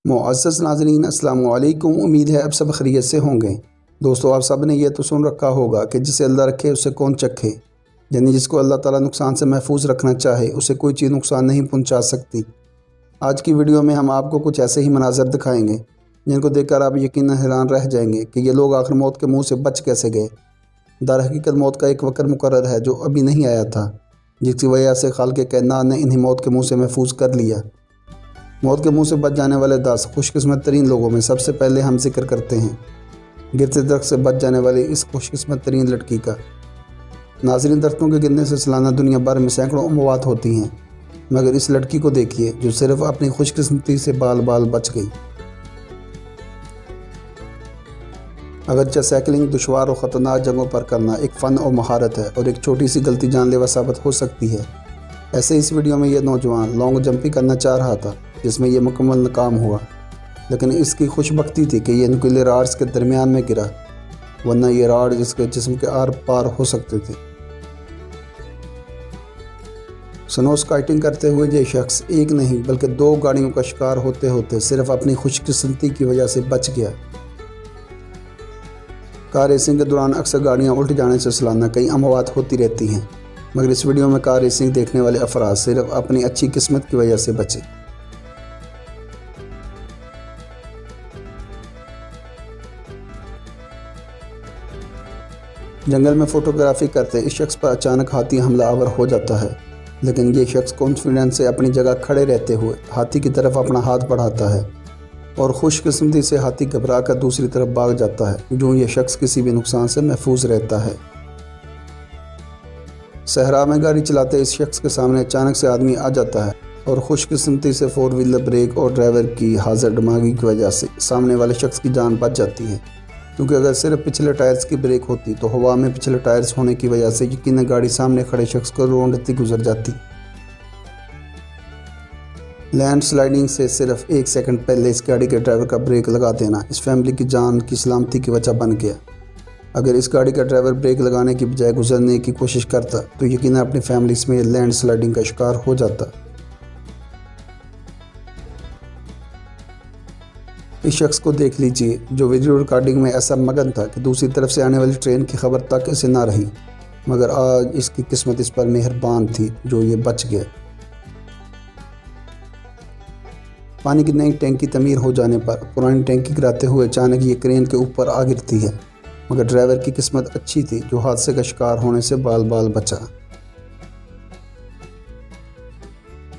معزز ناظرین السلام علیکم، امید ہے اب سب خیریت سے ہوں گے۔ دوستو آپ سب نے یہ تو سن رکھا ہوگا کہ جسے اللہ رکھے اسے کون چکھے، یعنی جس کو اللہ تعالیٰ نقصان سے محفوظ رکھنا چاہے اسے کوئی چیز نقصان نہیں پہنچا سکتی۔ آج کی ویڈیو میں ہم آپ کو کچھ ایسے ہی مناظر دکھائیں گے جن کو دیکھ کر آپ یقیناً حیران رہ جائیں گے کہ یہ لوگ آخر موت کے منہ سے بچ کیسے گئے۔ در حقیقت موت کا ایک وقت مقرر ہے جو ابھی نہیں آیا تھا، جس کی وجہ سے خالق کائنات نے انہیں موت کے منہ سے محفوظ کر لیا۔ موت کے منہ سے بچ جانے والے 10 خوش قسمت ترین لوگوں میں سب سے پہلے ہم ذکر کرتے ہیں گرتے درخت سے بچ جانے والی اس خوش قسمت ترین لڑکی کا۔ ناظرین، درختوں کے گرنے سے سالانہ دنیا بھر میں سینکڑوں اموات ہوتی ہیں، مگر اس لڑکی کو دیکھیے جو صرف اپنی خوش قسمتی سے بال بچ گئی۔ اگرچہ سائیکلنگ دشوار اور خطرناک جگہوں پر کرنا ایک فن اور مہارت ہے اور ایک چھوٹی سی غلطی جان لیوا ثابت ہو سکتی ہے، ایسے اس ویڈیو میں یہ نوجوان لانگ جمپنگ کرنا چاہ رہا تھا جس میں یہ مکمل ناکام ہوا، لیکن اس کی خوش بختی تھی کہ یہ نکیلے راڈز کے درمیان میں گرا، ورنہ یہ راڈ اس کے جسم کے آر پار ہو سکتے تھے۔ سنو اسکیٹنگ کرتے ہوئے یہ شخص ایک نہیں بلکہ 2 گاڑیوں کا شکار ہوتے ہوتے صرف اپنی خوش قسمتی کی وجہ سے بچ گیا۔ کار ریسنگ کے دوران اکثر گاڑیاں الٹ جانے سے سالانہ کئی اموات ہوتی رہتی ہیں، مگر اس ویڈیو میں کار ریسنگ دیکھنے والے افراد صرف اپنی اچھی قسمت کی وجہ سے بچے۔ جنگل میں فوٹوگرافی کرتے اس شخص پر اچانک ہاتھی حملہ آور ہو جاتا ہے، لیکن یہ شخص کانفیڈنس سے اپنی جگہ کھڑے رہتے ہوئے ہاتھی کی طرف اپنا ہاتھ بڑھاتا ہے اور خوش قسمتی سے ہاتھی گھبرا کر دوسری طرف بھاگ جاتا ہے، جو یہ شخص کسی بھی نقصان سے محفوظ رہتا ہے۔ صحرا میں گاڑی چلاتے اس شخص کے سامنے اچانک سے آدمی آ جاتا ہے اور خوش قسمتی سے 4 ویلر بریک اور ڈرائیور کی حاضر دماغی کی وجہ سے سامنے والے شخص کی جان بچ جاتی ہے، کیونکہ اگر صرف پچھلے ٹائرز کی بریک ہوتی تو ہوا میں پچھلے ٹائرز ہونے کی وجہ سے یقیناً گاڑی سامنے کھڑے شخص کو رونڈتی گزر جاتی۔ لینڈ سلائڈنگ سے صرف 1 سیکنڈ پہلے اس گاڑی کے ڈرائیور کا بریک لگا دینا اس فیملی کی جان کی سلامتی کی وجہ بن گیا۔ اگر اس گاڑی کا ڈرائیور بریک لگانے کی بجائے گزرنے کی کوشش کرتا تو یقیناً اپنی فیملی سمیت لینڈ سلائڈنگ کا شکار ہو جاتا۔ اس شخص کو دیکھ لیجئے جو ویڈیو ریکارڈنگ میں ایسا مگن تھا کہ دوسری طرف سے آنے والی ٹرین کی خبر تک اسے نہ رہی، مگر آج اس کی قسمت اس پر مہربان تھی جو یہ بچ گیا۔ پانی کی نئی ٹینکی تعمیر ہو جانے پر پرانی ٹینکی گراتے ہوئے اچانک یہ کرین کے اوپر آ گرتی ہے، مگر ڈرائیور کی قسمت اچھی تھی جو حادثے کا شکار ہونے سے بال بچا۔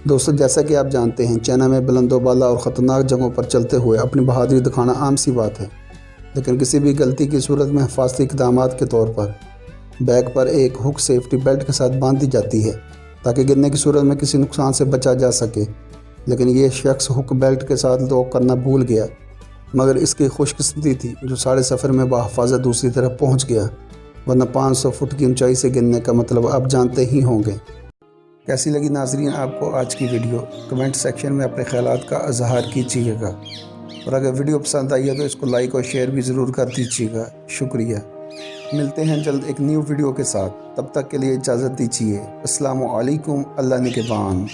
دوستو، جیسا کہ آپ جانتے ہیں چائنا میں بلند و بالا اور خطرناک جگہوں پر چلتے ہوئے اپنی بہادری دکھانا عام سی بات ہے، لیکن کسی بھی غلطی کی صورت میں حفاظتی اقدامات کے طور پر بیک پر ایک ہک سیفٹی بیلٹ کے ساتھ باندھ دی جاتی ہے تاکہ گرنے کی صورت میں کسی نقصان سے بچا جا سکے، لیکن یہ شخص ہک بیلٹ کے ساتھ لاک کرنا بھول گیا، مگر اس کی خوش قسمتی تھی جو سارے سفر میں بحفاظت دوسری طرف پہنچ گیا، ورنہ 500 فٹ کی اونچائی سے گرنے کا مطلب آپ جانتے ہی ہوں گے۔ کیسی لگی ناظرین آپ کو آج کی ویڈیو؟ کمنٹ سیکشن میں اپنے خیالات کا اظہار کیجیے گا، اور اگر ویڈیو پسند آئی ہے تو اس کو لائک اور شیئر بھی ضرور کر دیجیے گا۔ شکریہ۔ ملتے ہیں جلد ایک نیو ویڈیو کے ساتھ، تب تک کے لیے اجازت دیجیے۔ السلام علیکم، اللہ نگہبان۔